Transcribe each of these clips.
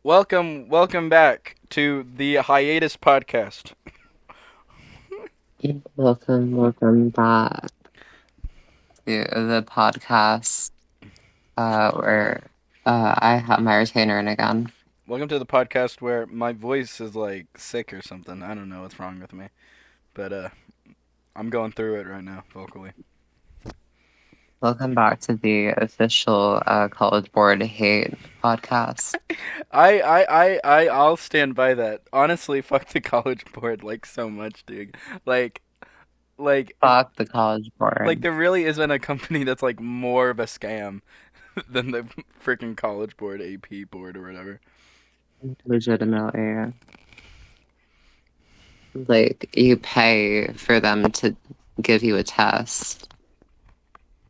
Welcome back to the hiatus podcast. Welcome back to the podcast where I have my retainer in again. Welcome to the podcast where my voice is like sick or something. I don't know what's wrong with me, but I'm going through it right now vocally. Welcome back to the official College Board Hate podcast. I'll stand by that. Honestly, fuck the college board like so much, dude. Like like Fuck the College like Board. there really isn't a company that's like more of a scam than the freaking college board, AP board or whatever. Legitimately. Like, you pay for them to give you a test.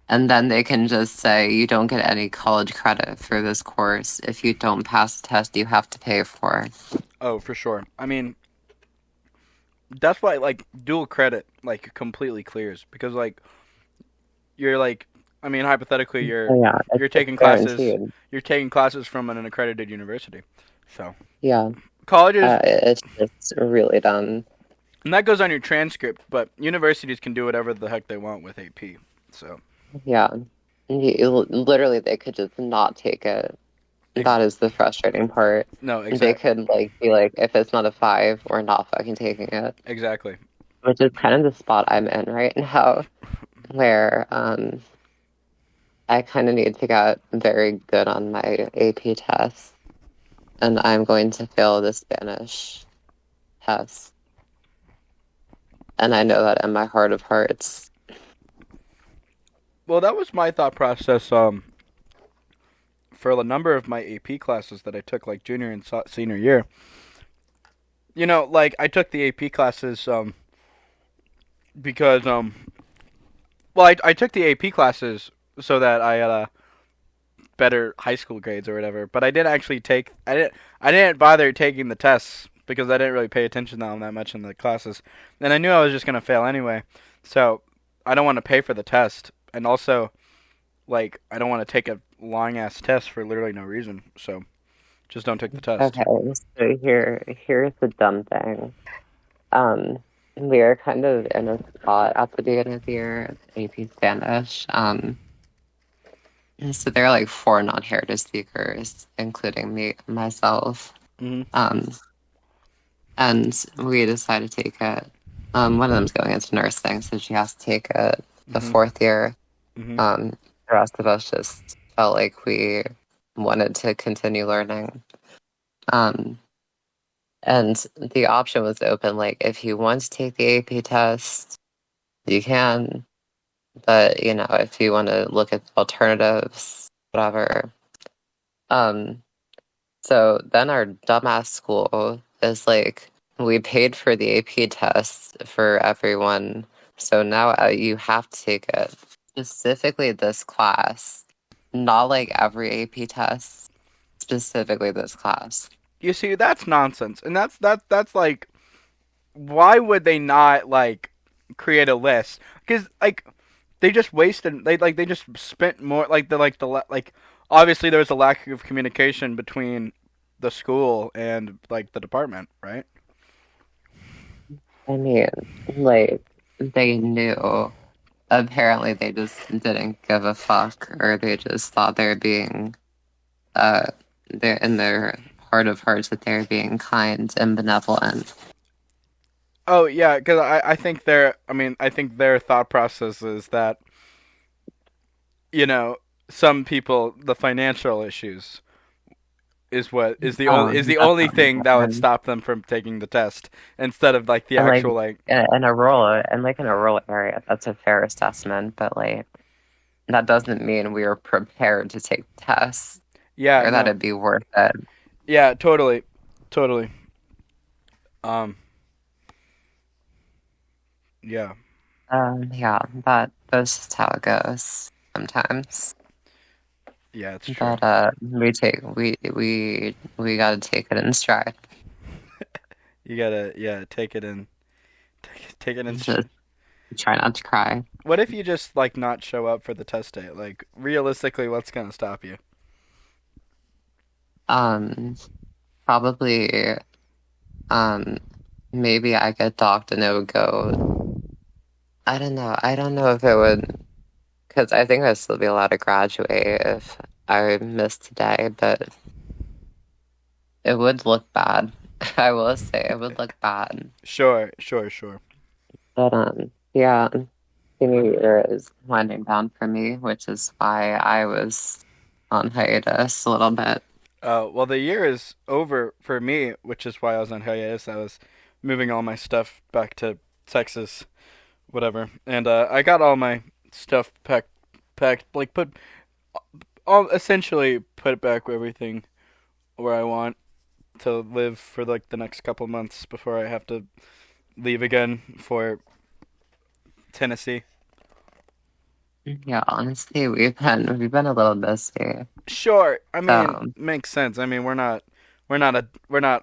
And then they can just say you don't get any college credit for this course. If you don't pass the test, you have to pay for it. Oh, for sure. I mean, that's why like dual credit like completely clears because like you're like I mean hypothetically Oh, yeah, you're it's taking classes guaranteed. you're taking classes from an accredited university. So Yeah. colleges It's just really dumb. and that goes on your transcript, but universities can do whatever the heck they want with AP. So Yeah. Literally, they could just not take it. ex- That is the frustrating part. no, They could like be like, if it's not a five, we're not fucking taking it. exactly. Which is kind of the spot I'm in right now, where I kind of need to get very good on my AP test, and I'm going to fail the Spanish test. And I know that in my heart of hearts. Well, that was my thought process for a number of my AP classes that I took like junior and senior year. You know, like I took the AP classes because well, I took the AP classes so that I had better high school grades or whatever. But I didn't actually take I didn't bother taking the tests because I didn't really pay attention to them that much in the classes, and I knew I was just gonna fail anyway. So I don't want to pay for the test, and also like I don't want to take a long ass test for literally no reason. So just don't take the test. Okay, so here's the dumb thing. Um, we are kind of in a spot at the beginning of the year, AP Spanish. And so there are like four non-heritage speakers, including myself. Hmm. Um, and we decided to take it. One of them's going into nursing, so she has to take it the Hmm. fourth year. Hmm. Um, the rest of us just felt like we wanted to continue learning. Um, and the option was open, like if you want to take the AP test, you can. But if you want to look at alternatives, whatever. Um, so then our dumbass school is like, we paid for the AP test for everyone, so now you have to take it. Specifically this class, not like every AP test, specifically this class. You see, that's nonsense, and that's like why would they not like create a list? Because like they just wasted they just spent more like obviously there was a lack of communication between the school and like the department, right? I mean, like, they knew. Apparently, they just didn't give a fuck, or they just thought they're being, uh, they're in their heart of hearts that they're being kind and benevolent. Oh yeah, because I think I think their thought process is that you know some people the financial issues Oh, is the only definitely. thing that would stop them from taking the test instead of like the And like actual like in a rural area, that's a fair assessment, but like that doesn't mean we are prepared to take tests yeah or that no it'd be worth it. yeah totally um yeah Yeah, that's just how it goes sometimes. yeah it's true. But we gotta take it in stride. You gotta take it in take it in. Just try not to cry. What if you just like not show up for the test day? Like realistically, what's gonna stop you? Um, probably um maybe I get docked and it would go. I don't know. I don't know if it would, because I think I'd still be allowed to graduate if I missed today, but it would look bad. I will say it would look bad. Sure, sure, sure. But yeah, the new year is winding down for me, which is why I was on hiatus a little bit. Well, the year is over for me, which is why I was on hiatus. I was moving all my stuff back to Texas, whatever, and I got all my stuff packed, like put all essentially put back everything where I want to live for like the next couple months before I have to leave again for Tennessee. Yeah, honestly, we've been a little busy. Sure, I mean So makes sense. I mean we're not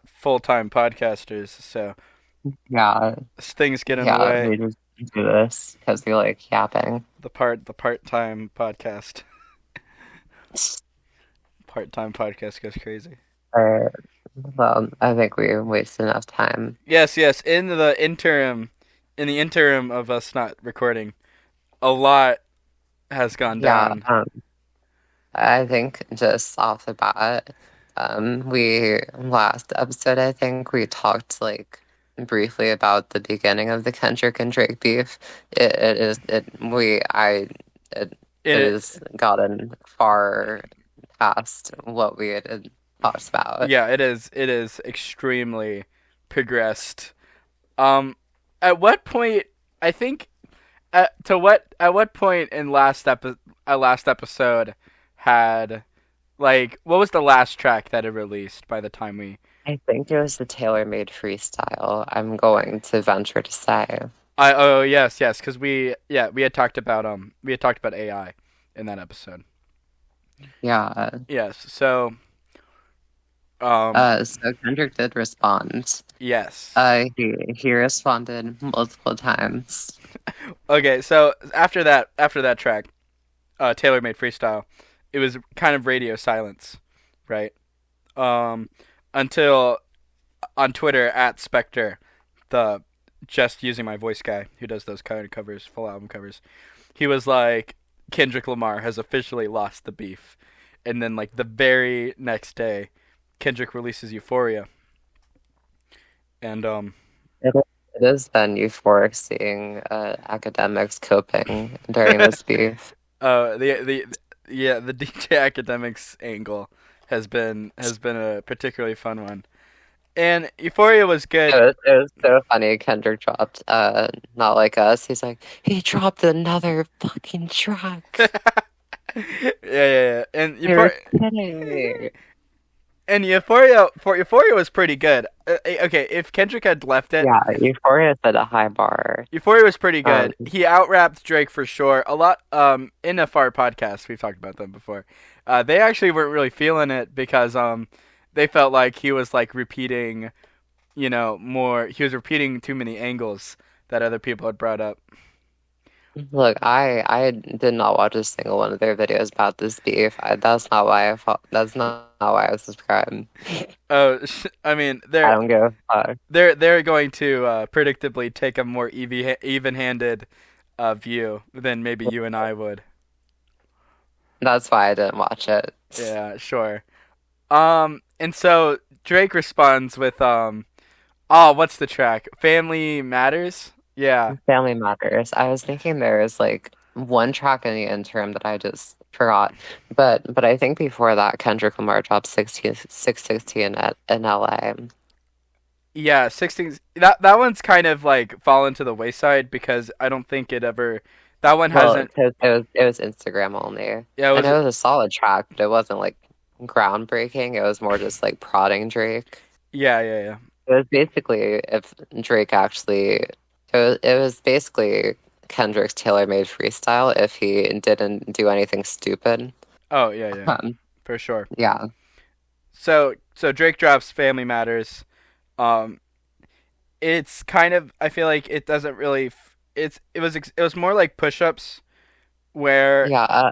full time podcasters, so yeah, things get in the yeah, way. we just do this because we like yapping. The part time podcast goes crazy. Or, well, I think we wasted enough time. Yes, yes. In the interim of us not recording, a lot has gone Yeah, down. I think just off the bat, we last episode, I think we talked like briefly about the beginning of the Kendrick and Drake beef. It is it we I it It has gotten far past what we had talked about. Yeah, it is extremely progressed. Um, at what point? I think at what point in last episode had like what was the last track that it released by the time we I think it was the tailor-made freestyle. I'm going to venture to say. I oh yes yes because we had talked about AI in that episode. Yeah. Yes, so um So Kendrick did respond. yes. He responded multiple times. Okay, so after that track, Taylor made freestyle. It was kind of radio silence, right? Um, until on Twitter at Spectre, the just using my voice guy who does those kind of covers, full album covers. He was like, Kendrick Lamar has officially lost the beef, and then like the very next day, Kendrick releases Euphoria, and It, it has been euphoric seeing academics coping during this beef. the yeah the DJ Academics angle has been a particularly fun one. And Euphoria was good. It was so funny. Kendrick dropped Not Like Us. He's like, he dropped another fucking track. Yeah, yeah, yeah. You're kidding me. And Euphoria was pretty good. Okay, if Kendrick had left it, Yeah, Euphoria set a high bar. Euphoria was pretty Um, good. He out-rapped Drake for sure. A lot in a far podcast, we've talked about them before. They actually weren't really feeling it because they felt like he was like repeating, he was repeating too many angles that other people had brought up. Look, I did not watch a single one of their videos about this beef. That's not why that's not why I subscribed. Oh, I mean, I don't give a fuck. they're going to predictably take a more even-handed view than maybe you and I would. That's why I didn't watch it. Yeah, sure. And so Drake responds with oh, what's the track? Family Matters? Yeah. Family Matters. I was thinking there was like one track in the interim that I just forgot. But I think before that Kendrick Lamar dropped 616 in LA. Yeah, 16 that one's kind of like fallen to the wayside because I don't think it ever that one Well, hasn't it was Instagram only. yeah, And it was a solid track, but it wasn't like groundbreaking. It was more just like prodding Drake. yeah, yeah, yeah. It was basically if Drake actually it was basically Kendrick's tailor-made freestyle if he didn't do anything stupid. Oh, yeah, yeah. Um, For sure. yeah. So Drake drops Family Matters. Um it's kind of I feel like it doesn't really it was more like push-ups where Yeah,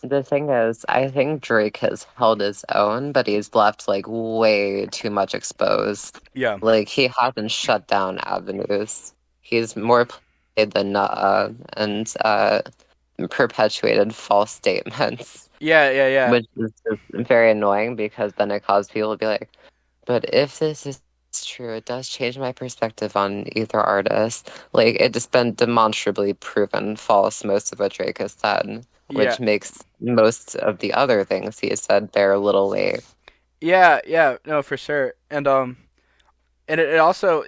the thing is, I think Drake has held his own, but he's left like way too much exposed. yeah, Like he hasn't shut down avenues. He's more played the and perpetuated false statements, yeah, yeah, yeah, which is just very annoying because then it causes people to be like, but if this is true, it does change my perspective on either artist. Like, it's been demonstrably proven false, most of what Drake has said, yeah, which makes most of the other things he has said bear little weight. yeah, yeah. No, for sure. And it also,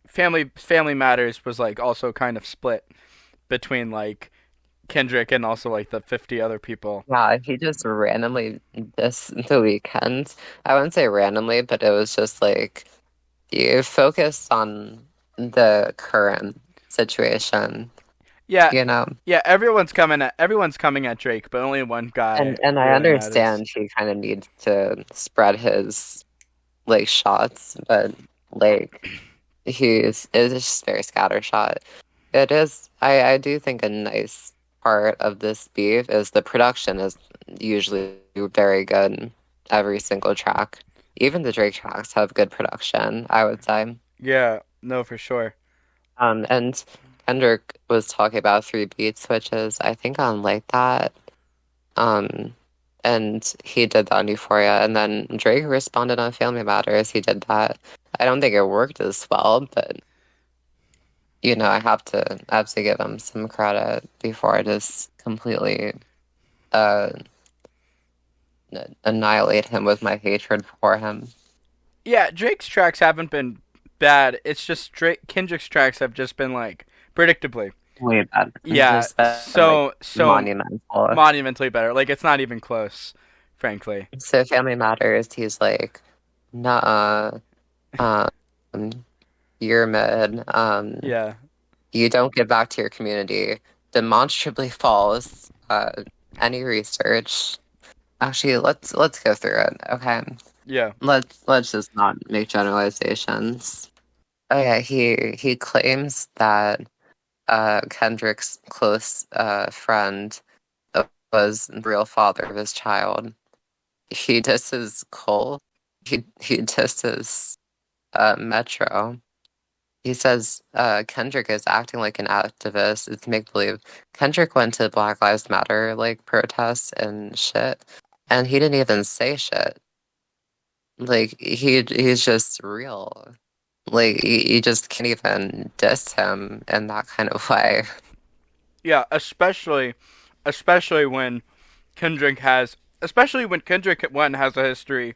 Family Matters was like also kind of split between like Kendrick and also like the 50 other people. Yeah, he just randomly this the weekend. I wouldn't say randomly, but it was just like you focus on the current situation, Yeah, you know? yeah. Everyone's coming at Drake, but only one guy And I really matters. understand he kind of needs to spread his like shots, but like it's just very scattershot. It is I do think a nice part of this beef is the production is usually very good every single track. Even the Drake tracks have good production, I would say. Yeah, no, for sure. And Kendrick was talking about three beat switches, I think on like that. Um and he did that on Euphoria, and then Drake responded on Family Matters. He did that. I don't think it worked as well, but I have to give him some credit before I just completely uh annihilate him with my hatred for him. Yeah, Drake's tracks haven't been bad. It's just Kendrick's tracks have just been like predictably. Way bad. Yeah, Just been like so monumental. monumentally better. Like it's not even close, frankly. So Family Matters, he's like, nah, um, you're mid. Yeah. You don't give back to your community. Demonstrably false. Any research. Actually, let's go through it. Okay. Yeah. Let's just not make generalizations. Oh yeah, he claims that Kendrick's close friend was the real father of his child. He disses Cole. He disses Metro. He says Kendrick is acting like an activist. It's make believe. Kendrick went to Black Lives Matter like protests and shit, and he didn't even say shit. Like he's just real. Like you just can't even diss him in that kind of way. Yeah, especially when Kendrick one has a history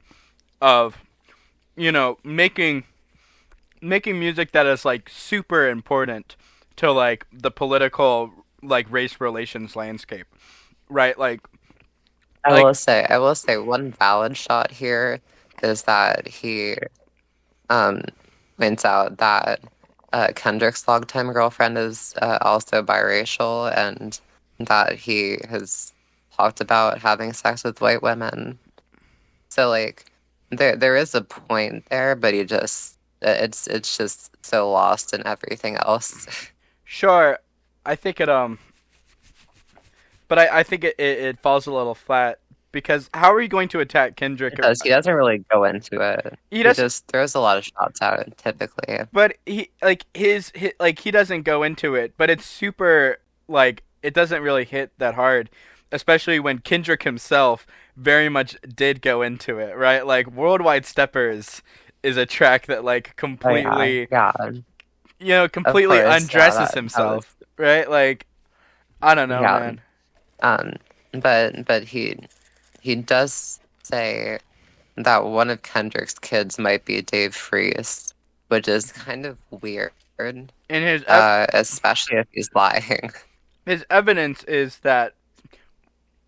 of, making music that is like super important to like the political like race relations landscape, right? Like I will say one valid shot here is that he um points out that Kendrick's longtime girlfriend is also biracial and that he has talked about having sex with white women. So like there is a point there, but he just it's just so lost in everything else. sure, I think it but I think it falls a little flat because how are you going to attack Kendrick? Because he doesn't really go into it. He He does, just throws a lot of shots out typically. but he doesn't go into it, but it's super like it doesn't really hit that hard, especially when Kendrick himself very much did go into it, right? Like Worldwide Steppers is a track that like Oh yeah, completely yeah, of completely course, yeah, undresses that was himself, right? Like I don't know, yeah. man. Um, but he does say that one of Kendrick's kids might be Dave Freeze, which is kind of weird, And especially if he's lying. his evidence is that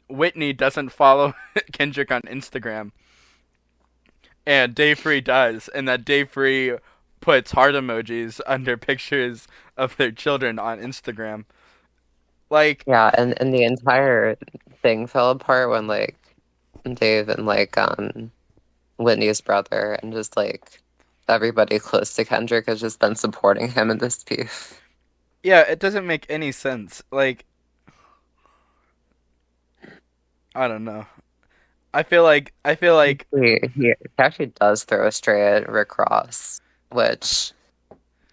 Whitney doesn't follow Kendrick on Instagram, and Dave Free does, and that Dave Free puts heart emojis under pictures of their children on Instagram. Like, Yeah, and the entire thing fell apart when like Dave and like Whitney's brother and just like everybody close to Kendrick has just been supporting him in this beef. yeah, it doesn't make any sense. Like, I don't know. I feel like He actually does throw a stray at Rick Ross, which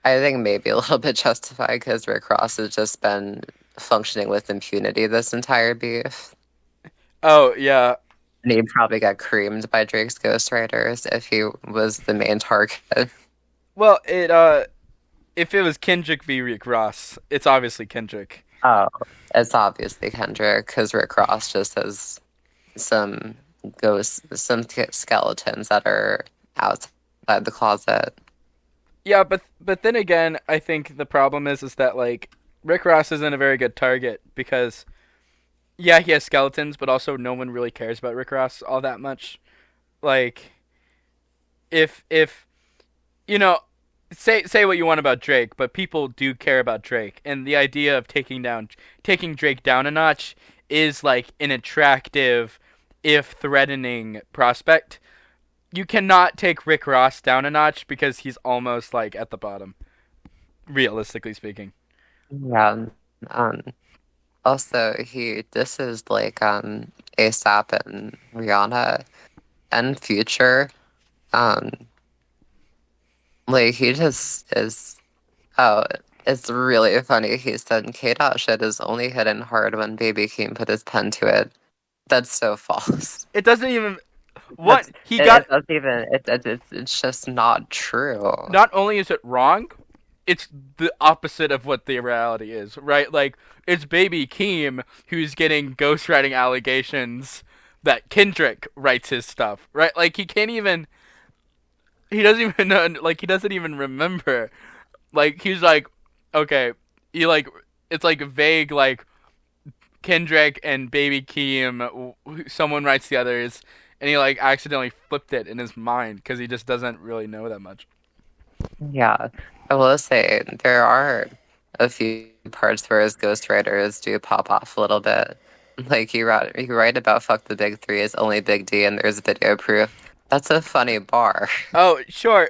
I think may be a little bit justified because Rick Ross has just been functioning with impunity this entire beef. oh yeah. And he'd probably get creamed by Drake's ghostwriters if he was the main target. Well, if it was Kendrick v. Rick Ross, it's obviously Kendrick. Oh, it's obviously Kendrick because Rick Ross just has some skeletons that are outside the closet. Yeah, but then again, I think the problem is that like Rick Ross isn't a very good target because yeah, he has skeletons, but also no one really cares about Rick Ross all that much. Like if you know, say what you want about Drake, but people do care about Drake, and the idea of taking Drake down a notch is like an attractive, if threatening prospect. You cannot take Rick Ross down a notch because he's almost like at the bottom, realistically speaking. Yeah. Um, Also, this is like ASAP and Rihanna and Future. Um, like he just is. Oh, it's really funny. He said K dot shit is only hitting hard when Baby Keem put his pen to it. That's so false. It doesn't even what That's he it got. doesn't even it's just not true. Not only is it wrong, it's the opposite of what the reality is, right? Like it's Baby Keem who's getting ghostwriting allegations that Kendrick writes his stuff, right? Like he doesn't even know, like he doesn't even remember. Like he's like, okay, he like it's like vague, like Kendrick and Baby Keem, someone writes the others, and he like accidentally flipped it in his mind because he just doesn't really know that much. Yeah, I will say there are a few parts where his ghostwriters do pop off a little bit. Like you write about fuck the big three is only big D and there's video proof. That's a funny bar. Oh, sure.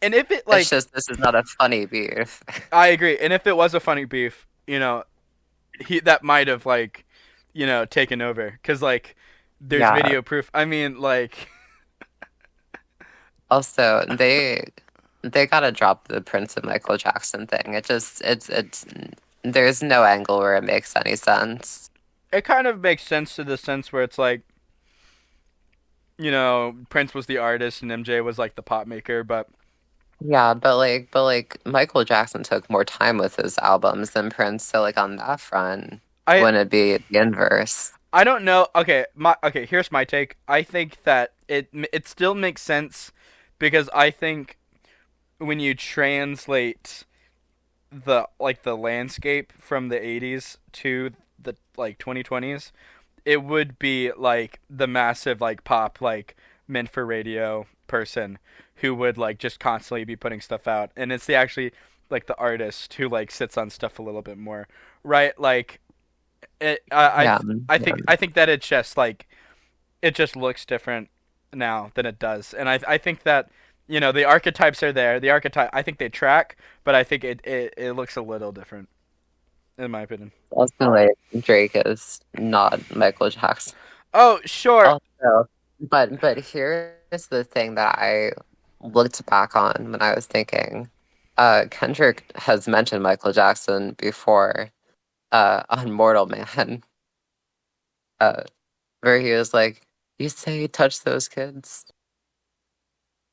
And if it It's like, just this is not a funny beef. I agree. And if it was a funny beef, he that might have like, taken over because like, there's Yeah. video proof. I mean, like, Also, they gotta drop the Prince and Michael Jackson thing. It's there's no angle where it makes any sense. it kind of makes sense to the sense where it's like, Prince was the artist and MJ was like the pop maker, but Yeah, but like Michael Jackson took more time with his albums than Prince, so like on that front, I wouldn't it be the inverse? I don't know. Okay, here's my take. I think that it still makes sense because I think when you translate the landscape from the 80s to the like 2020s, it would be like the massive like pop like meant for radio person who would like just constantly be putting stuff out, and it's the actually like the artist who like sits on stuff a little bit more, right? Like it, Yeah, yeah, I think that it's just like it just looks different now than it does, and I think that the archetypes are there. The archetype I think they track, but I think it looks a little different in my opinion. also like Drake is not Michael Jackson. Oh sure. Also, but here's the thing that I looked back on when I was thinking. Kendrick has mentioned Michael Jackson before, on Mortal Man, uh, where he was like, "You say you touched those kids,"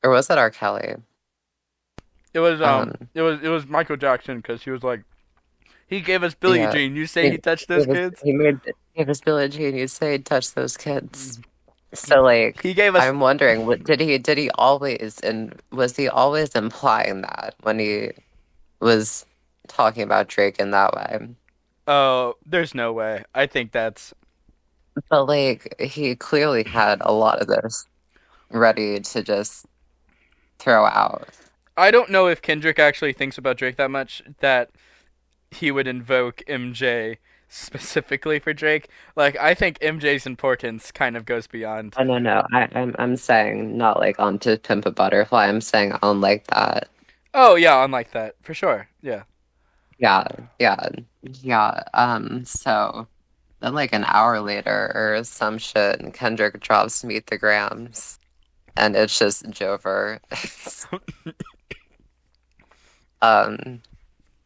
or was it R. Kelly? Um, It was Michael Jackson because he was like he gave us Billie yeah, Jean. You say he, he touched those he was kids? he made he was Billie Jean. You say you touched those kids. So like, He gave us I'm wondering, what did he always and was he always implying that when he was talking about Drake in that way? oh, there's no way. I think that's But like, he clearly had a lot of this ready to just throw out. I don't know if Kendrick actually thinks about Drake that much that he would invoke MJ specifically for Drake. Like I think MJ's importance kind of goes beyond. I don't know. I'm saying not like on To Pimp a Butterfly. I'm saying on like that. Oh yeah, unlike that for sure. Yeah. Yeah, yeah, yeah. So. Then like an hour later or some shit, and Kendrick drops Meet the Grams, and it's just Jover. um,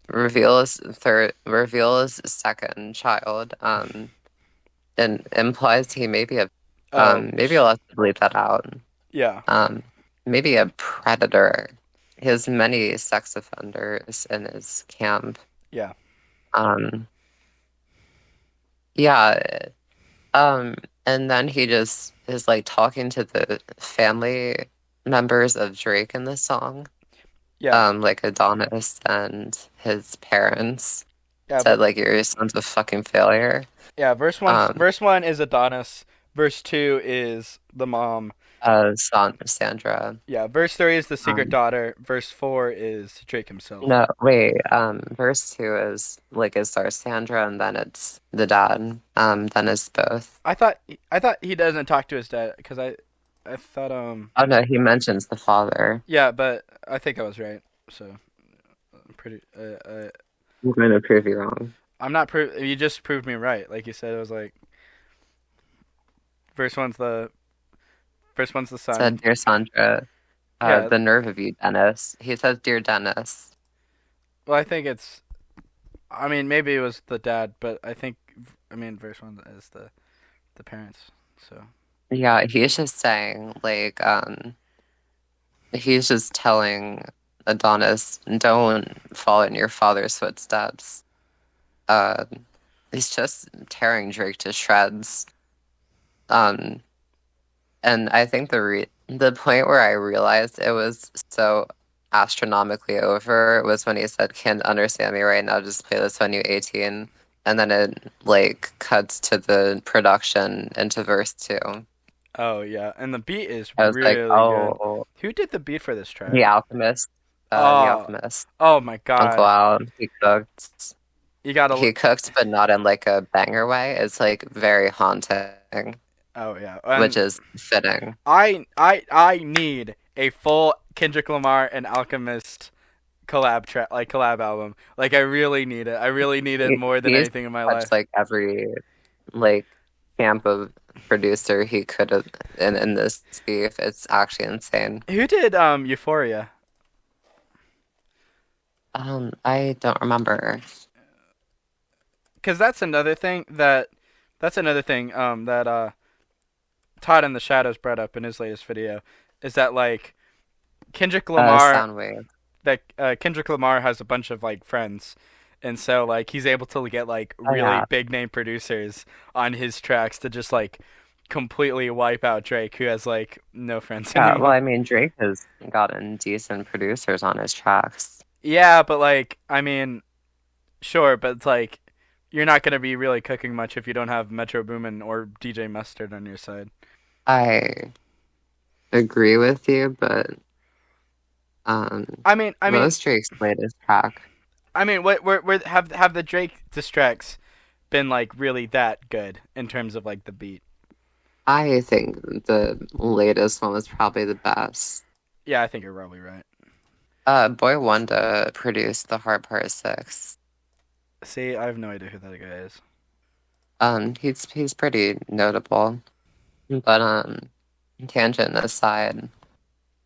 reveal his second child. And implies he may be a Oh, maybe I'll have to bleep that out. yeah, Um, maybe a predator. He has many sex offenders in his camp. yeah, Um, yeah. Um, and then he just is like talking to the family members of Drake in this song. yeah, Like Adonis and his parents yeah. said like your son's a fucking failure. Yeah, Um, verse one is Adonis. Verse two is the mom. Sandra. Yeah, verse three is the secret Um, daughter. Verse four is Drake himself. no, wait. Verse two is like it starts Sandra, and then it's the dad. Then it's both. I thought he doesn't talk to his dad because I thought Oh no, he mentions the father. yeah, but I think I was right. So pretty I'm going to prove you wrong. I'm not you just proved me right. Like you said, it was like verse one's the first one's the son. Said, dear Sandra, Yeah, the nerve of you, Dennis. He says, dear Dennis. well I think it's I mean maybe it was the dad, but I mean verse one is the parents. So Yeah, he's just saying like he's just telling Adonis, don't follow in your father's footsteps. Uh, he's just tearing Drake to shreds. Um, and I think the point where I realized it was so astronomically over was when he said, "Can't understand me right now. Just play this when you're 18." And then it like cuts to the production into verse two. oh yeah, and the beat is I was like, really good. "Oh, Who did the beat for this track? the Alchemist, the Oh, Alchemist, oh my Uncle God! Al. He cooked. You gotta. He cooks, but not in like a banger way. It's like very haunting, Oh yeah, which and is fitting. I need a full Kendrick Lamar and Alchemist collab track, like collab album. Like I really need it. I really need it more than He's anything in my touched life. like every like camp of producer he could have in this beef. It's actually insane. Who did Euphoria? I don't remember. Because that's another thing that Todd in the Shadows brought up in his latest video is that like Kendrick Lamar Soundwave. Kendrick Lamar has a bunch of like friends, and so like he's able to get like Oh really yeah, big name producers on his tracks to just like completely wipe out Drake, who has like no friends yeah. Well, anymore. I mean, Drake has gotten decent producers on his tracks. Yeah, but like I mean, sure, but it's like you're not gonna be really cooking much if you don't have Metro Boomin or DJ Mustard on your side. I agree with you, but I mean, I mean, most Drake's latest track. I mean, what have the Drake diss tracks been like really that good in terms of like the beat? I think the latest one was probably the best. Yeah, I think you're probably right. Boy Wonder produced the Hard Part 6. See, I have no idea who that guy is. He's pretty notable. But tangent aside,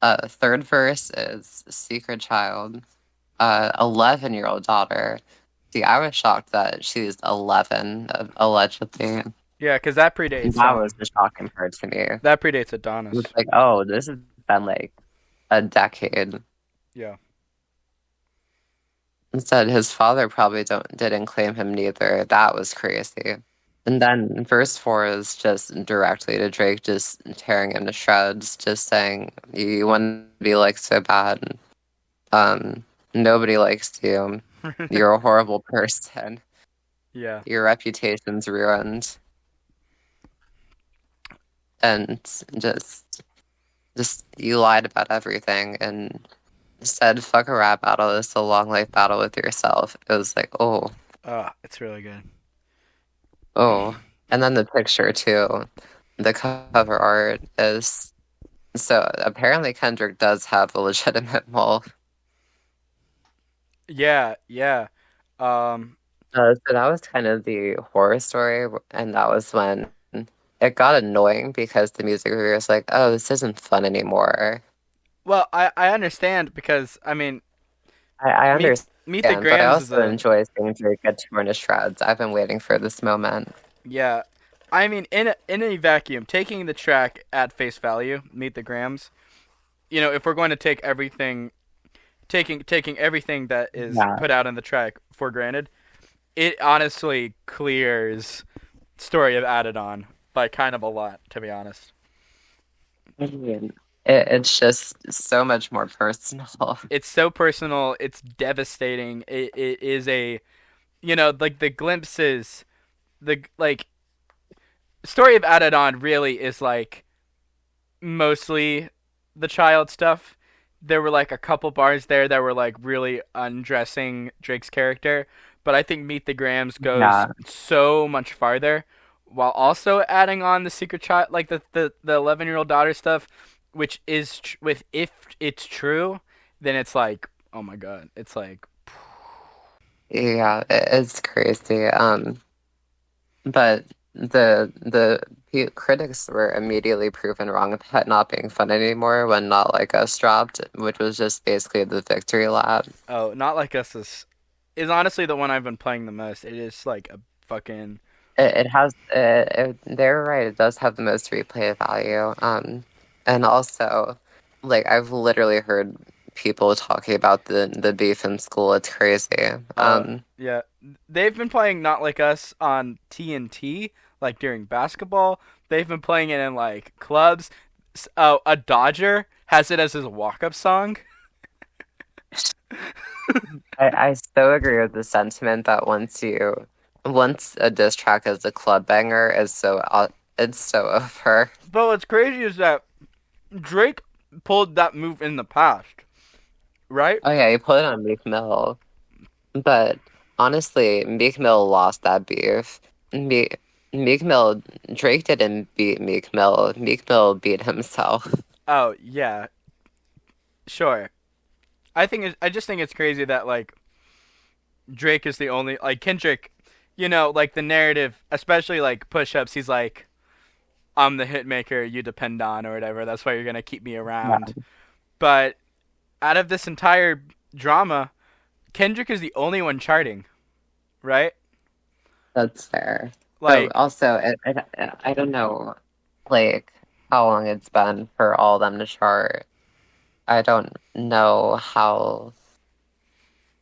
third verse is Secret Child, 11-year-old daughter. See, I was shocked that she's 11, allegedly. Yeah, because that predates That was the shocking part to me. It that predates was Adonis. like, oh, this has been like a decade. Yeah. Instead, his father probably didn't claim him neither. That was crazy. And then verse four is just directly to Drake, just tearing him to shreds, just saying, "You want to be like so bad. Nobody likes you. You're a horrible person. Yeah. Your reputation's ruined." And just you lied about everything and said, "Fuck a rap battle. It's a long life battle with yourself." It was like, oh, It's really good. oh. And then the picture too. The cover art is so apparently Kendrick does have a legitimate mole. Yeah, yeah. Um, So that was kind of the horror story, and that was when it got annoying because the music reviewer was like, "Oh, this isn't fun anymore." Well, I understand because I mean, I meet Meet the understand, but I Grams is also a enjoy seeing Drake get torn to shreds. I've been waiting for this moment. yeah. I mean, in a vacuum, taking the track at face value, Meet the Grams. You know, if we're going to take everything, taking everything that is Yeah. put out in the track for granted, it honestly clears Story of Added On by kind of a lot, to be honest. I mean, it's just so much more personal. It's so personal. It's devastating. It is a like the glimpses, the like Story of Added On really is like mostly the child stuff. There were like a couple bars there that were like really undressing Drake's character, but I think Meet the Grams goes Yeah. so much farther while also adding on the secret child, like the 11-year-old daughter stuff, which is with if it's true, then it's like oh my god, it's like Yeah, it's crazy. But critics were immediately proven wrong about not being fun anymore when Not Like Us dropped, which was just basically the victory lap. oh, Not Like Us is honestly the one I've been playing the most. It is like a fucking It has they're right, it does have the most replay value. And also like I've literally heard people talking about the beef in school. It's crazy. Yeah, they've been playing Not Like Us on TNT, like during basketball. They've been playing it in like clubs. A Dodger has it as his walk-up song. I so agree with the sentiment that once a diss track is a club banger is it's so over. But what's crazy is that Drake pulled that move in the past, right? Oh yeah, you put it on Meek Mill, but honestly, Meek Mill lost that beef. Meek Mill Drake didn't beat Meek Mill. Meek Mill beat himself. Oh yeah, sure. I just think it's crazy that like Drake is the only like Kendrick, like the narrative, especially like push-ups. He's like, I'm the hit maker you depend on or whatever. That's why you're gonna keep me around. Yeah, But out of this entire drama, Kendrick is the only one charting, right? that's fair. But Like, also, I don't know, like how long it's been for all of them to chart. I don't know how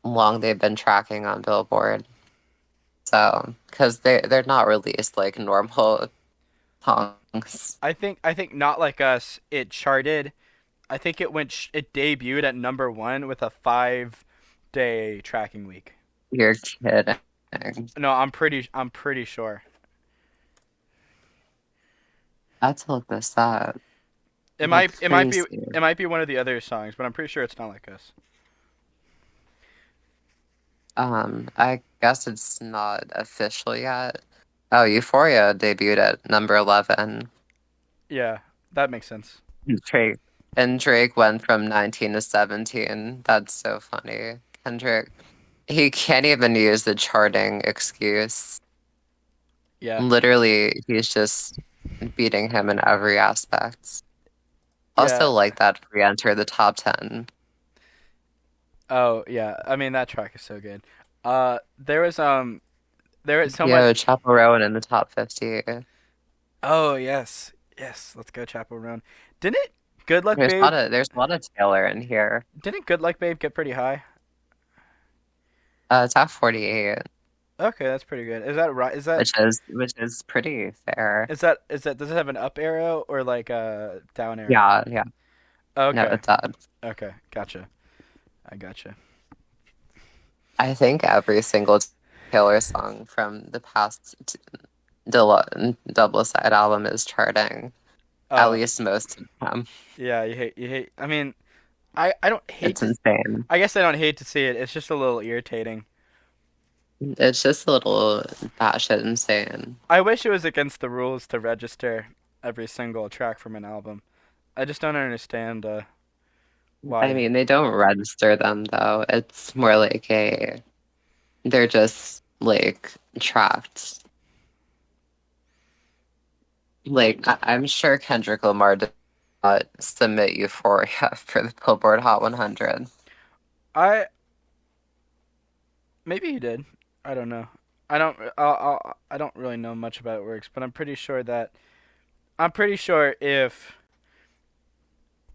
long they've been tracking on Billboard. So, because they're not released like normal songs. I think Not Like Us. It charted. I think it debuted at number one with a 5-day tracking week. You're kidding. No, I'm pretty sure. I have to look this up. It might That's it might be crazy. it might be one of the other songs, but I'm pretty sure it's Not Like Us. I guess it's not official yet. Oh, Euphoria debuted at number 11. Yeah, that makes sense. Drake. And Drake went from 19 to 17. That's so funny. Kendrick, he can't even use the charting excuse. Yeah, Literally, he's just beating him in every aspect. yeah. Also, like that re-enter the top 10. Oh yeah. I mean that track is so good. There is so Yo, much. Chappell Rowan in the top 50. Oh yes, yes. Let's go Chappell Roan. Didn't Good Luck Babe? There's a lot of Taylor in here. Didn't Good Luck Babe get pretty high? Top 48, Okay, that's pretty good. Is that right? which is pretty fair. does it have an up arrow or like a down arrow? Yeah, yeah. No, Okay, it does. okay, gotcha. I gotcha. I think every single Taylor song from the past double side album is charting. At Oh least most of them. yeah, you hate. I mean, I don't hate It's to. insane. I guess I don't hate to see it. It's just a little irritating. It's just a little batshit insane. I wish it was against the rules to register every single track from an album. I just don't understand I why. mean, they don't register them though. It's more like they're just like tracked. Like I'm sure Kendrick Lamar did not submit Euphoria for the Billboard Hot 100. I maybe he did. I don't know. I don't really know much about it works, but I'm pretty sure if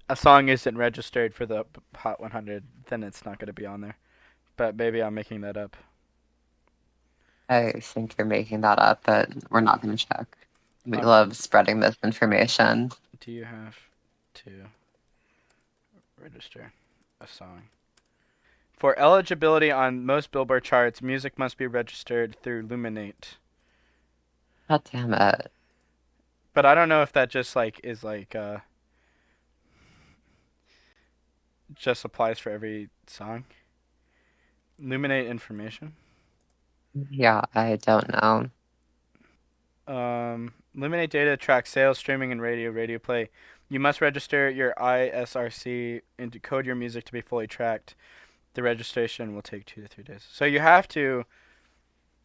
a song isn't registered for the Hot 100, then it's not going to be on there. But maybe I'm making that up. I think you're making that up, but we're not going to check. We Okay. love spreading misinformation. Do you have to register a song? For eligibility on most Billboard charts, music must be registered through Luminate. God damn it. But I don't know if that just just applies for every song. Luminate information. Yeah, I don't know. Luminate data tracks sales, streaming, and radio play. You must register your ISRC and decode your music to be fully tracked. The registration will take 2 to 3 days. So you have to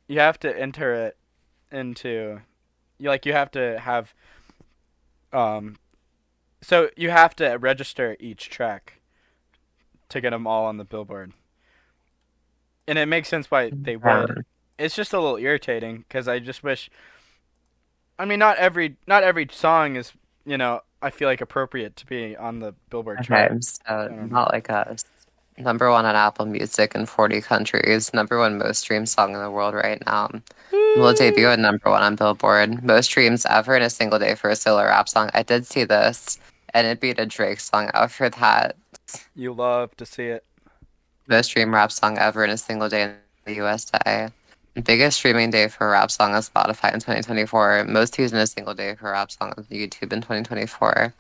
enter it into you have to have um so you have to register each track to get them all on the Billboard. And it makes sense why they would. Um, It's just a little irritating because I just wish. I mean, not every song is I feel like appropriate to be on the Billboard okay, chart. so I don't know. not like us. Number one on Apple Music in 40 countries. Number one most streamed song in the world right now. Will debut at number one on Billboard. Most streams ever in a single day for a solo rap song. I did see this, and it beat a Drake song out for that. You love to see it. Most streamed rap song ever in a single day in the USA. Biggest streaming day for a rap song on Spotify in 2024. Most views in a single day for a rap song on YouTube in 2024.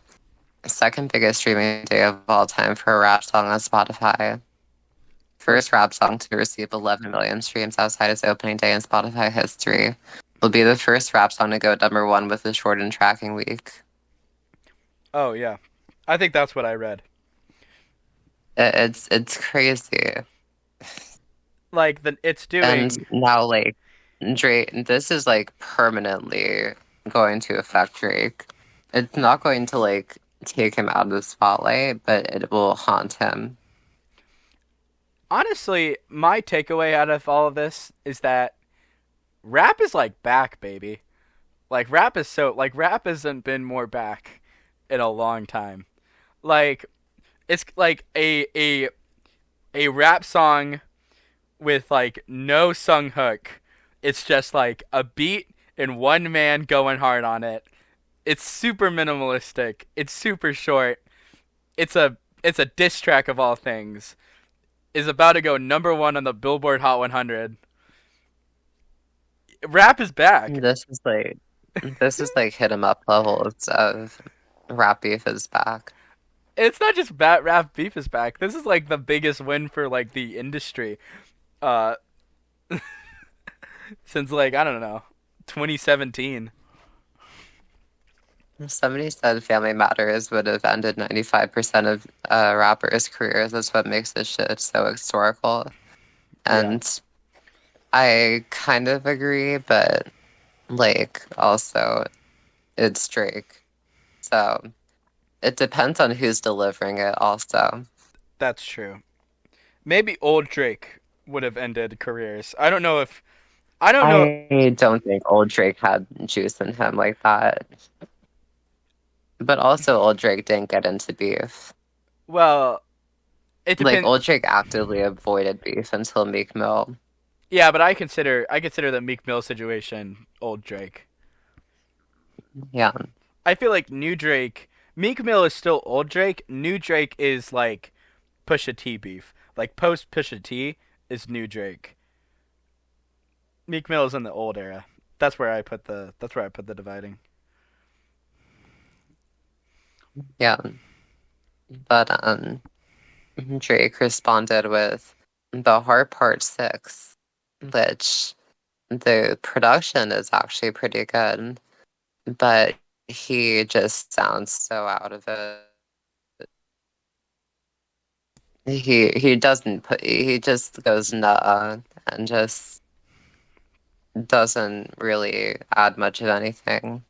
Second biggest streaming day of all time for a rap song on Spotify. First rap song to receive 11 million streams outside its opening day in Spotify history. Will be the first rap song to go number one with a shortened tracking week. Oh yeah, I think that's what I read. It's crazy. Like it's And doing. now like Drake, this is like permanently going to affect Drake. It's not going to like take him out of the spotlight, but it will haunt him. Honestly, my takeaway out of all of this is that rap is like back, baby. Rap hasn't been more back in a long time. Like it's like a rap song with like no sung hook. It's just like a beat and one man going hard on it. It's super minimalistic. It's super short. It's a diss track of all things. Is about to go number one on the Billboard Hot 100. Rap is back. This is like hit 'em up levels of rap beef is back. It's not just bat rap beef is back. This is like the biggest win for like the industry. Uh, since like I don't know, 2017. Somebody said Family Matters would have ended 95% of rappers' careers. That's what makes this shit so historical. Yeah. And I kind of agree, but like also it's Drake. So it depends on who's delivering it also. That's true. Maybe old Drake would have ended careers. I don't know if I don't know. I don't think old Drake had juice in him like that. But also old Drake didn't get into beef. Well, it Like depends. old Drake actively avoided beef until Meek Mill. Yeah, but I consider the Meek Mill situation old Drake. Yeah. I feel like new Drake, Meek Mill is still old Drake. New Drake is like Pusha T beef. Like post Pusha T is new Drake. Meek Mill is in the old era. That's where I put the dividing. Yeah. But Drake responded with the hard part 6, which the production is actually pretty good, but he just sounds so out of it. He doesn't put he just goes nah and just doesn't really add much of anything.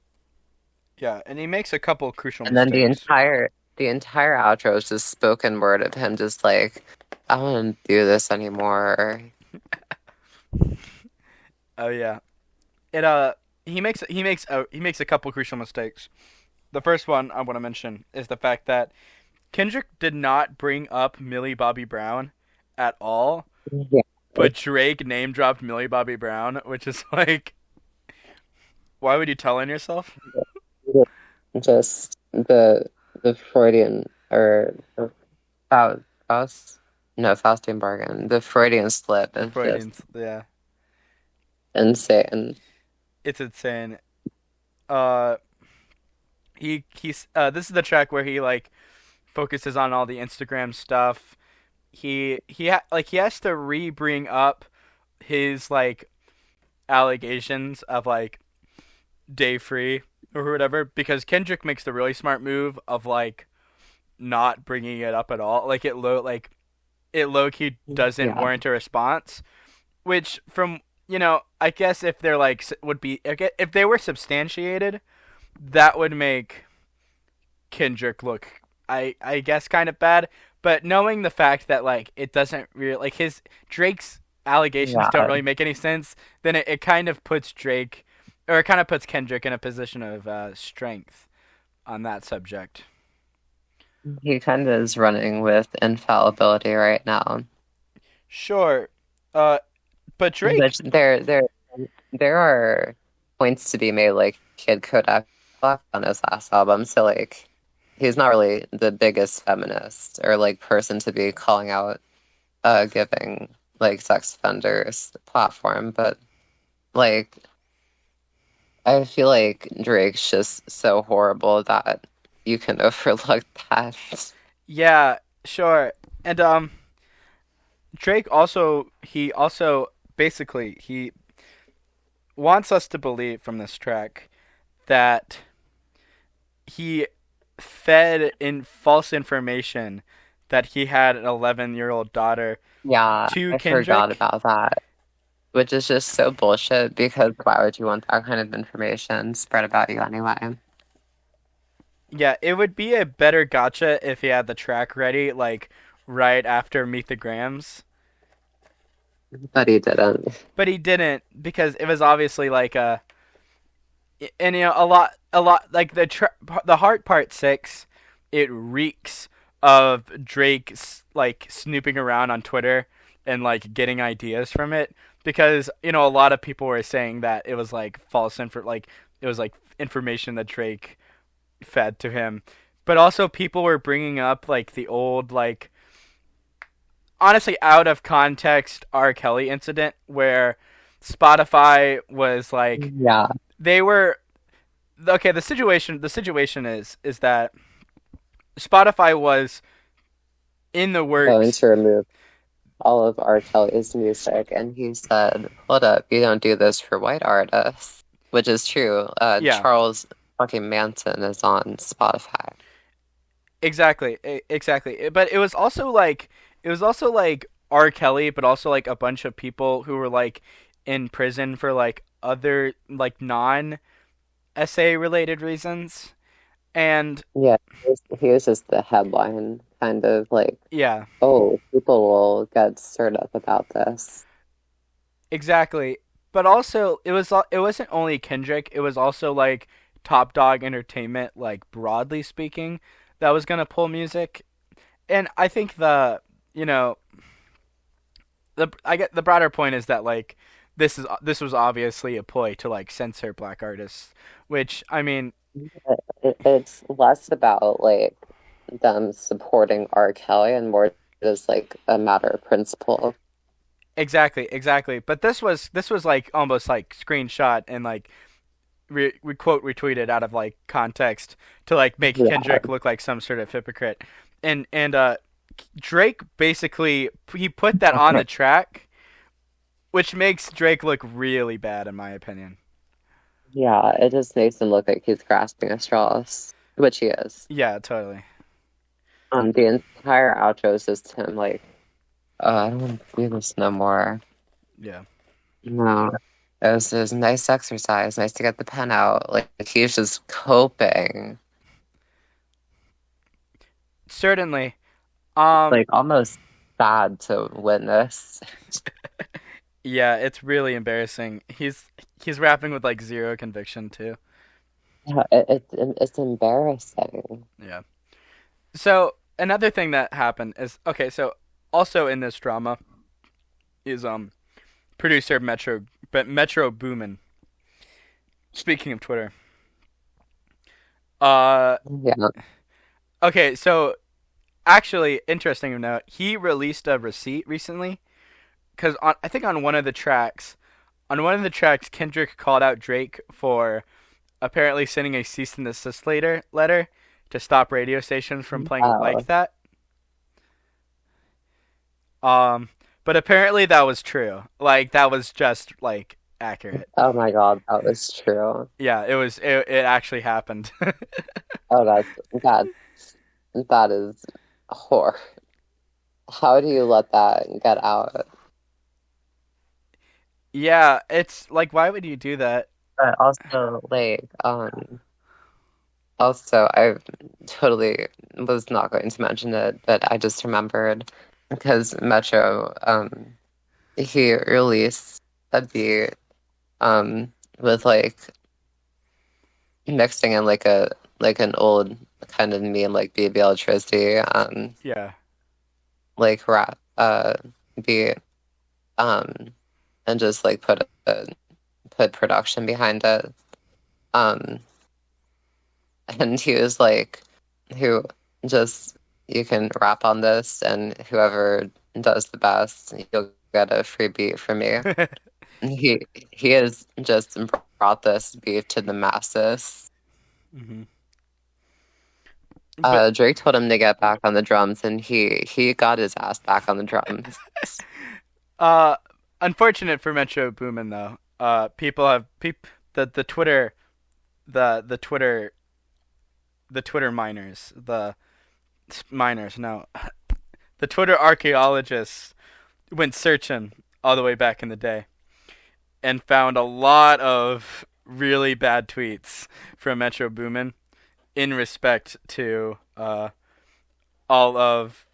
Yeah, and he makes a couple crucial And then mistakes. the entire outro is just spoken word of him just like, I don't want to do this anymore. Oh yeah. It he makes a couple crucial mistakes. The first one I want to mention is the fact that Kendrick did not bring up Millie Bobby Brown at all, Yeah. but Drake name dropped Millie Bobby Brown, which is like, why would you tell on yourself? Just the Freudian or Faust, no, Faustian bargain. The Freudian slip The is just Freudians, yeah, insane. it's insane. Uh, he's this is the track where he like focuses on all the Instagram stuff. He has to re-bring up his like allegations of like day free or whatever because Kendrick makes the really smart move of like not bringing it up at all. It low key doesn't Yeah, warrant a response. Which from I guess if they're like would be if they were substantiated, that would make Kendrick look I guess kind of bad. But knowing the fact that like it doesn't really like his Drake's allegations don't yeah. really make any sense, then it kind of puts Drake or it kind of puts Kendrick in a position of strength on that subject. He kind of is running with infallibility right now. Sure, uh, but Drake, Which there are points to be made, like Kid Kodak Black on his last album. So like he's not really the biggest feminist or like person to be calling out giving like sex offenders the platform, but like I feel like Drake's just so horrible that you can overlook that. yeah, sure, and Drake also he also basically he wants us to believe from this track that he fed in false information that he had an 11-year-old daughter Yeah, to I forgot Kendrick. about that. Which is just so bullshit because why would you want that kind of information spread about you anyway? Yeah, it would be a better gotcha if he had the track ready, like right after Meet the Grams. But he didn't. But he didn't because it was obviously like and a lot like the hard part six, it reeks of Drake like snooping around on Twitter and like getting ideas from it because a lot of people were saying that it was like false info, like it was like information that Drake fed to him, but also people were bringing up like the old like honestly out of context R. Kelly incident where Spotify was like Yeah, they were okay. The situation is that Spotify was in the going works. to remove all of R. Kelly's music, and he said, "Hold up, you don't do this for white artists," which is true. Yeah, Charles fucking Manson is on Spotify. exactly, exactly. But it was also like R. Kelly, but also like a bunch of people who were like in prison for like other like non essay related reasons. And Yeah, he was just the headline, kind of like, yeah, oh, people will get stirred up about this. exactly. But also it wasn't only Kendrick, it was also like Top Dog Entertainment like broadly speaking that was going to pull music. And I think you know, the I get the broader point is that like this was obviously a ploy to like censor black artists, which I mean, It's less about like them supporting R. Kelly and more just like a matter of principle. exactly. But this was like almost like screenshot and like we quote retweeted out of like context to like make Yeah, Kendrick look like some sort of hypocrite. And Drake basically he put that on the track, which makes Drake look really bad in my opinion. yeah, it just makes him look like he's grasping at straws, which he is. Yeah, totally. The entire outro is just him like, I don't want to do this no more. Yeah. No. It was a nice exercise, nice to get the pen out. Like he's just coping, Certainly. Um, like almost sad to witness. yeah, it's really embarrassing. He's rapping with like zero conviction too. Yeah, it's embarrassing. Yeah. So another thing that happened is okay. So also in this drama is producer Metro Boomin. Speaking of Twitter, uh, Yeah. okay. So actually, interesting to note, he released a receipt recently because I think on one of the tracks, Kendrick called out Drake for apparently sending a cease and desist letter to stop radio stations from playing Oh, like that. Um, but apparently that was true. Like that was just like accurate. oh my God, that was true. Yeah, it was. It actually happened. Oh, that is horror. How do you let that get out? Yeah, it's like why would you do that? But also, like, also, I totally was not going to mention it, but I just remembered because Metro, he released a beat, with like mixing in like an old kind of meme like BBL Tristy, Yeah. like rap, beat, um, and just like put production behind it, um. And he was like, who just you can rap on this and whoever does the best, you'll get a free beat from me. He he has just brought this beat to the masses. hmm But Drake told him to get back on the drums and he got his ass back on the drums. uh, unfortunate for Metro Boomin though. People have the Twitter the Twitter the Twitter miners no the Twitter archaeologists went searching all the way back in the day and found a lot of really bad tweets from Metro Boomin in respect to all of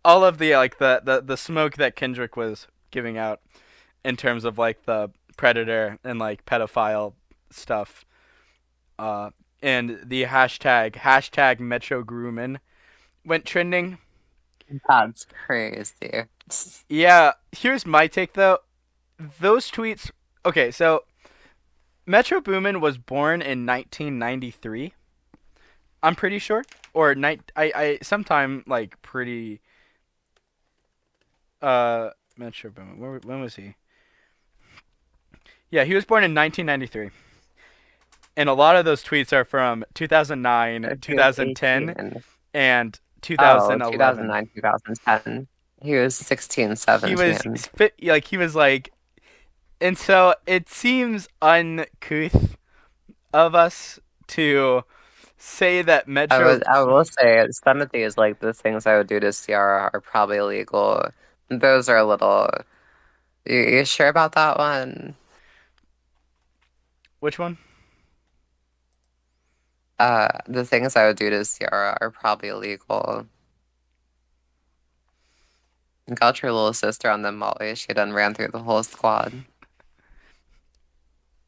all of the like the smoke that Kendrick was giving out in terms of like the predator and like pedophile stuff. Uh, and the hashtag Metro Groomin went trending. That's crazy. Yeah, here's my take though. Those tweets. Okay, so Metro Boomin was born in 1993. I'm pretty sure, or I sometime like pretty Metro Boomin. When was he? Yeah, he was born in 1993. And a lot of those tweets are from 2009, He was 2010, 18. and Oh, 2011. 2009, 2010. He was 16, He was 17. he was like, and so it seems uncouth of us to say that Metro. I will say some of these, like the things I would do to Ciara, are probably illegal. Those are a little. You sure about that one? Which one? The things I would do to Ciara are probably illegal. Got your little sister on the molly. She done ran through the whole squad.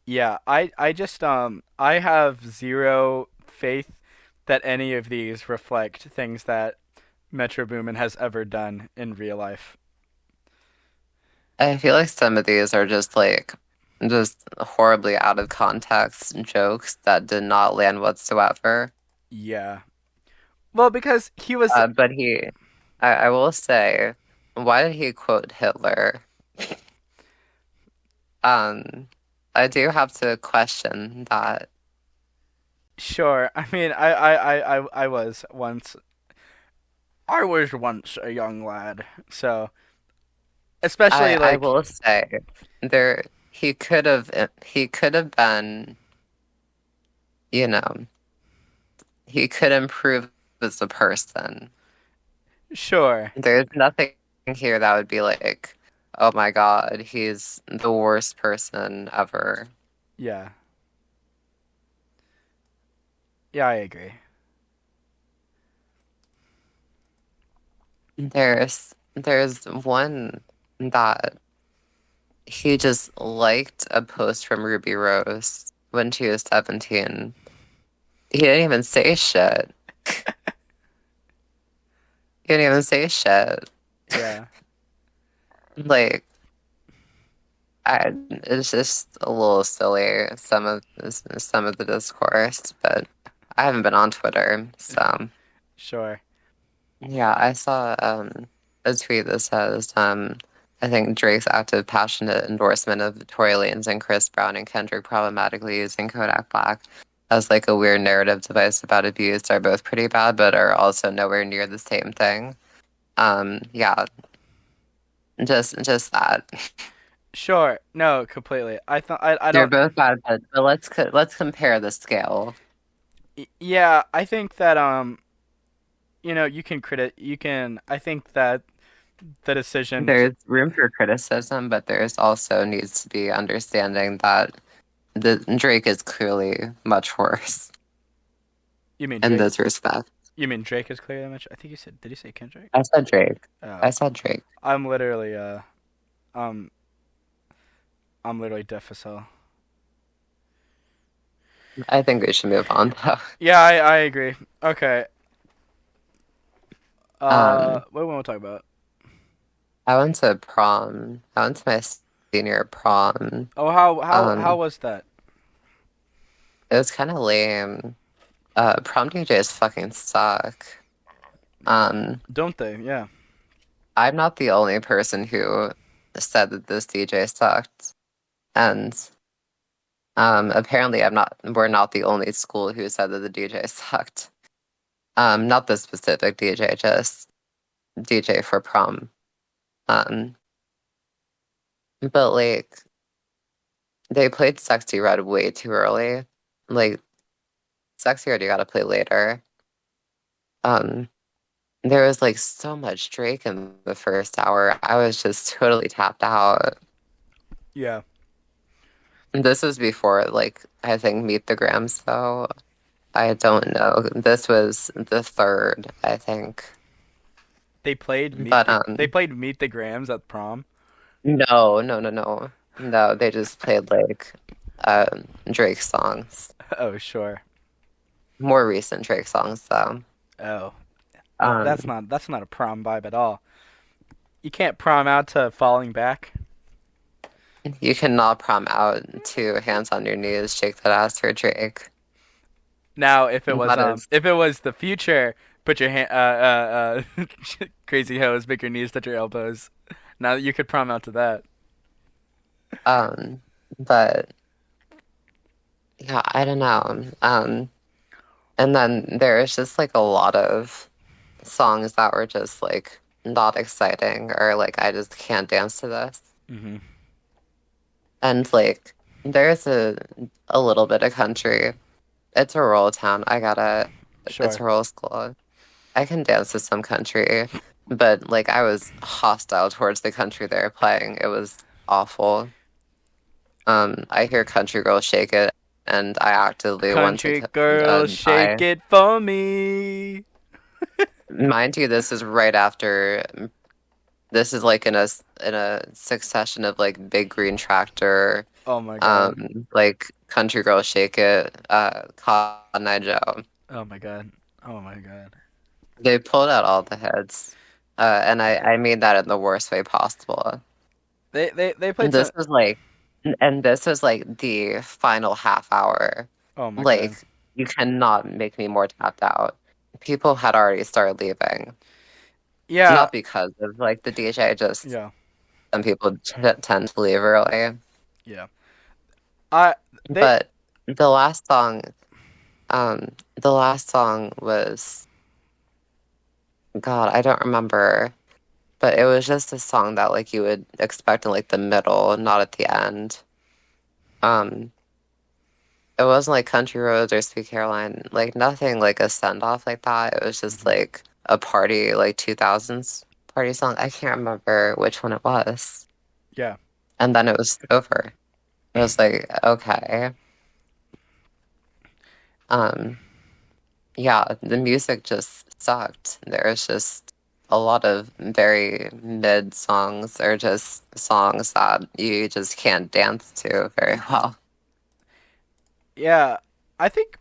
Yeah, I just I have zero faith that any of these reflect things that Metro Boomin has ever done in real life. I feel like some of these are just horribly out of context jokes that did not land whatsoever. Yeah. Well, because he was But I will say, why did he quote Hitler? Um, I do have to question that. sure. I mean, I was once a young lad. So, especially I like will say there he could have been, you know, he could improve as a person. sure. There's nothing here that would be like, oh my God, he's the worst person ever. Yeah. Yeah, I agree. There's one that he just liked a post from Ruby Rose when she was 17. He didn't even say shit. He didn't even say shit. Yeah. Like, it's just a little silly, some of the discourse, but I haven't been on Twitter, so Sure. yeah, I saw a tweet that says I think Drake's active, passionate endorsement of Tory Lanez and Chris Brown and Kendrick problematically using Kodak Black as like a weird narrative device about abuse are both pretty bad, but are also nowhere near the same thing. Yeah, just that. Sure. No, completely. I thought I They're don't. both bad, but let's compare the scale. Yeah, I think that you can. I think that the decision. There's room for criticism, but there's also needs to be understanding that the Drake is clearly much worse You mean in Drake? this respect. You mean Drake is clearly much? I think you said. Did you say Kendrick? I said Drake. I Oh, said Drake. I'm literally um I'm literally deaf as hell. I think we should move on though. Yeah, I agree. Okay. Um, What do we want to talk about? I went to prom. I went to my senior prom. Oh, how Um, was that? it was kind of lame. Prom DJs fucking suck. Um, Don't they? Yeah. I'm not the only person who said that this DJ sucked, and apparently we're not the only school who said that the DJ sucked. Not the specific DJ, just DJ for prom. Um, but like they played Sexy Red way too early. Like Sexy Red you gotta play later. Um, there was like so much Drake in the first hour. I was just totally tapped out. Yeah. This was before like I think Meet the Grams though. I don't know. This was the third, I think. But They played Meet the Grams at prom. no, no, no, no. No, they just played like Drake songs. Oh, sure. More recent Drake songs though. Oh. Um That's not a prom vibe at all. You can't prom out to Falling Back. you cannot prom out to Hands on Your Knees, Shake That Ass for Drake. Now, That is if it was the future, put your hand crazy hoes, make your knees touch your elbows. Now you could prom out to that. um but yeah, I don't know. And then there's just like a lot of songs that were just like not exciting or like I just can't dance to this. Hmm. And like there's a little bit of country. It's a rural town. It's Sure. a rural school. I can dance to some country, but like I was hostile towards the country they were playing. It was awful. I hear country girl shake it, and I actively want to Country girl, shake die. it for me. Mind you, this is right after. This is like in a succession of like Big Green Tractor, Oh my god. like Country Girl Shake It, Cotton Eye Joe. Oh my god. Oh my god. They pulled out all the hits, and I mean that in the worst way possible. They played This some. was like, and this was like the final half hour. Oh my god. Like, you cannot make me more tapped out. People had already started leaving. Yeah. Not because of like the DJ, just Yeah. some people tend to leave early. Yeah. I they But the last song, the last song was, God, I don't remember, but it was just a song that like you would expect in like the middle, not at the end. Um, it wasn't like Country Roads or Sweet Caroline, like nothing like a send off like that. It was just Mhm. like a party, like 2000s party song. I can't remember which one it was. Yeah. and then it was over. It was like, okay. Um, yeah, the music just sucked. There was just a lot of very mid songs or just songs that you just can't dance to very well. Yeah. I think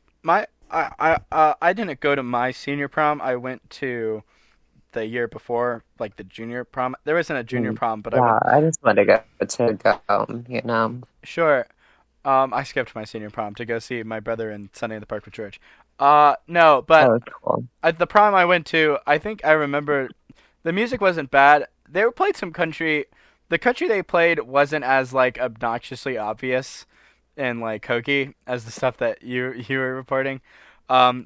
I didn't go to my senior prom. I went to the year before, like the junior prom. There wasn't a junior Mm, prom, but I went. yeah, I just wanted to go. Sure. I skipped my senior prom to go see my brother in Sunday in the Park with George. No, That but was cool. at the prom I went to, I think I remember the music wasn't bad. They played some country. The country they played wasn't as like obnoxiously obvious and like hokey as the stuff that you were reporting.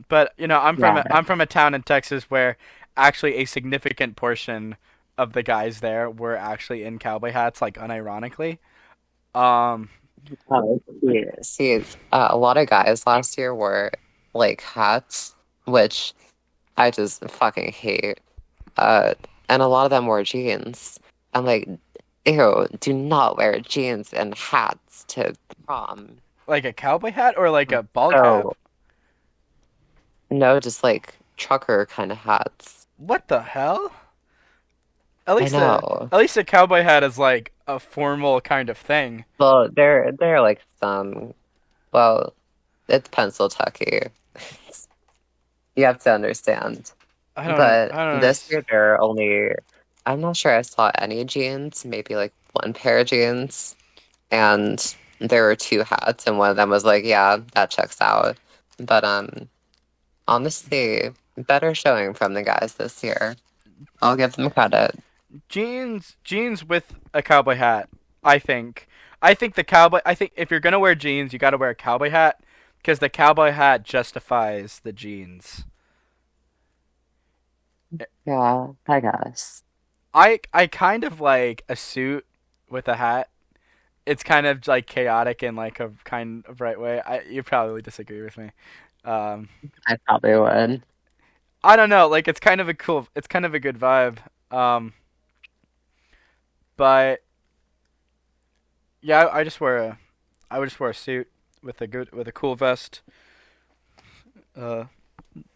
But you know, Yeah. I'm from a town in Texas where actually a significant portion of the guys there were actually in cowboy hats, like unironically. Um, See, a lot of guys last year wore like hats, which I just fucking hate. Uh, and a lot of them wore jeans. I'm like, ew, do not wear jeans and hats to prom. like a cowboy hat or like a ball cap. So, no, just like trucker kind of hats. What the hell? I know. At least a cowboy hat is like a formal kind of thing. Well, they're like some, well, it's Pennsylvania. You have to understand. But I don't this understand. year there are only, I'm not sure I saw any jeans, maybe like one pair of jeans. And there were two hats, and one of them was like, yeah, that checks out. But honestly, better showing from the guys this year. I'll give them credit. Jeans with a cowboy hat. I think. I think the cowboy. I think if you're gonna wear jeans, you got to wear a cowboy hat because the cowboy hat justifies the jeans. Yeah, I guess. I kind of like a suit with a hat. It's kind of like chaotic in like a kind of right way. You probably disagree with me. Um, I probably would. I don't know. Like it's kind of a good vibe. Um, but yeah, I would just wear a suit with a cool vest. Uh,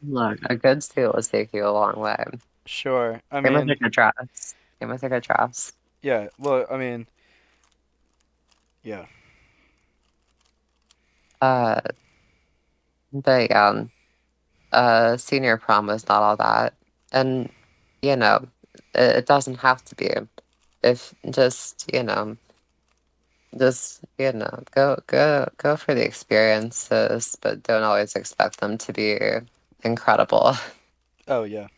Look, a good suit will take you a long way. sure. I Same with a mean, good dress. Same with a good dress. yeah. Well, I mean, yeah. Uh, but yeah, senior prom was not all that. And, you know, it doesn't have to be. If just go for the experiences, but don't always expect them to be incredible. Oh yeah.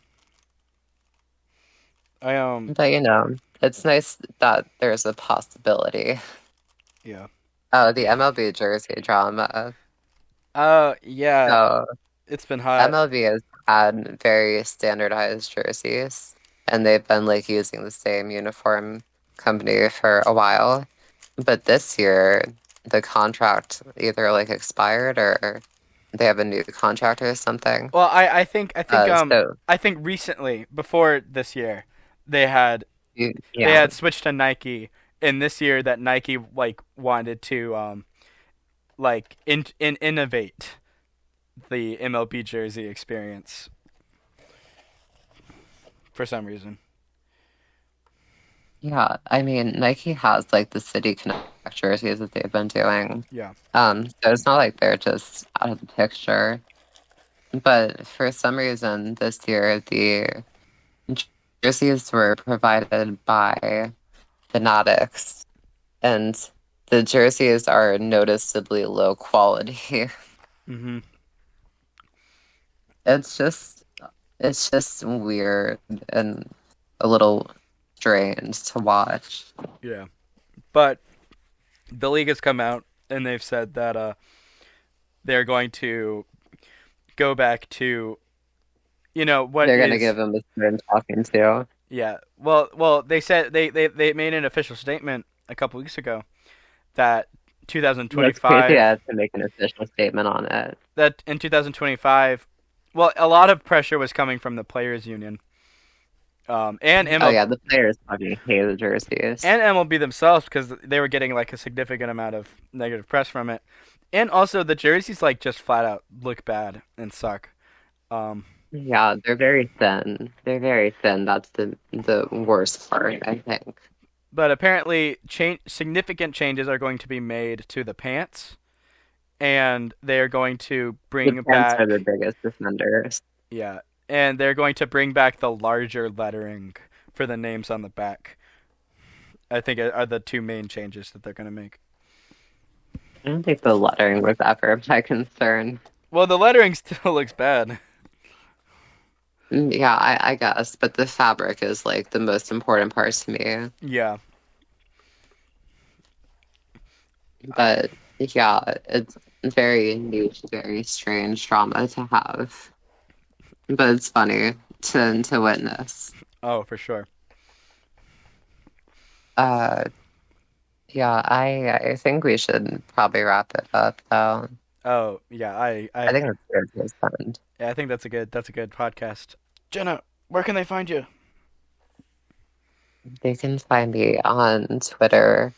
I But it's nice that there's a possibility. yeah. Oh, the MLB jersey drama. Yeah. So It's been hot. MLB has had very standardized jerseys, and they've been like using the same uniform company for a while. But this year, the contract either like expired or they have a new contract or something. Well, So I think recently before this year, they had they yeah, had switched to Nike, and this year that Nike like wanted to innovate the MLB jersey experience for some reason. yeah. I mean, Nike has like the City Connect jerseys that they've been doing. Yeah. So it's not like they're just out of the picture. But for some reason, this year the jerseys were provided by Fanatics, and the jerseys are noticeably low quality. Mhm. It's just it's just weird and a little strange to watch. Yeah. But the league has come out and they've said that they're going to go back to what They're gonna is. give them a certain talking to. Yeah. They said they made an official statement a couple weeks ago that That's crazy 2025 to make an official statement on it. that in 2025, well, a lot of pressure was coming from the players union And Oh MLB yeah, the players fucking hate the jerseys. and MLB themselves because they were getting like a significant amount of negative press from it, and also the jerseys like just flat out look bad and suck. Um, Yeah, they're very thin. They're very thin. That's the worst part, I think. but apparently, significant changes are going to be made to the pants, and they are going to The bring pants are the back biggest offenders. yeah, and they're going to bring back the larger lettering for the names on the back. I think are the two main changes that they're going to make. I don't think the lettering was ever my concern. Well, the lettering still looks bad. Yeah, I guess, but the fabric is like the most important part to me. Yeah. But yeah, it's very niche, very strange drama to have. But it's funny to witness. Oh, for sure. Uh, yeah, I think we should probably wrap it up though. Oh, yeah. I think it's good to spend. Yeah, I think that's a good podcast. Jenna, where can they find you? They can find me on Twitter,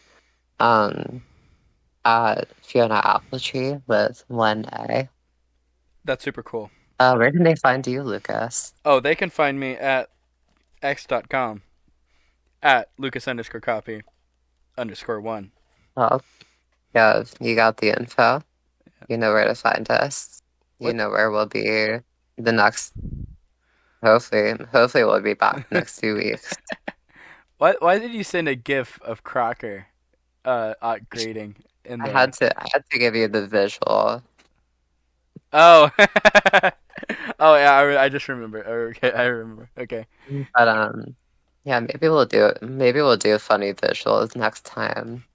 um, at Fiona Appletree with 1A. That's super cool. Where can they find you, Lucas? Oh, they can find me at x.com at Lucas underscore copy underscore one. Well, yeah, you got the info. You know where to find us. You What? know where we'll be the next. Hopefully we'll be back next 2 weeks. Why did you send a GIF of Crocker grading in the? I had to give you the visual. Oh, oh yeah, I just remember. Okay, I remember. Okay, But yeah, maybe we'll do funny visuals next time.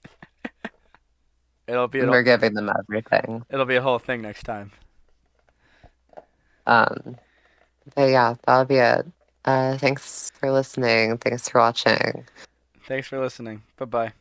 it'll be We're giving them everything. it'll be a whole thing next time. Um, but yeah, that'll be it. Thanks for listening. Thanks for watching. Thanks for listening. Bye bye.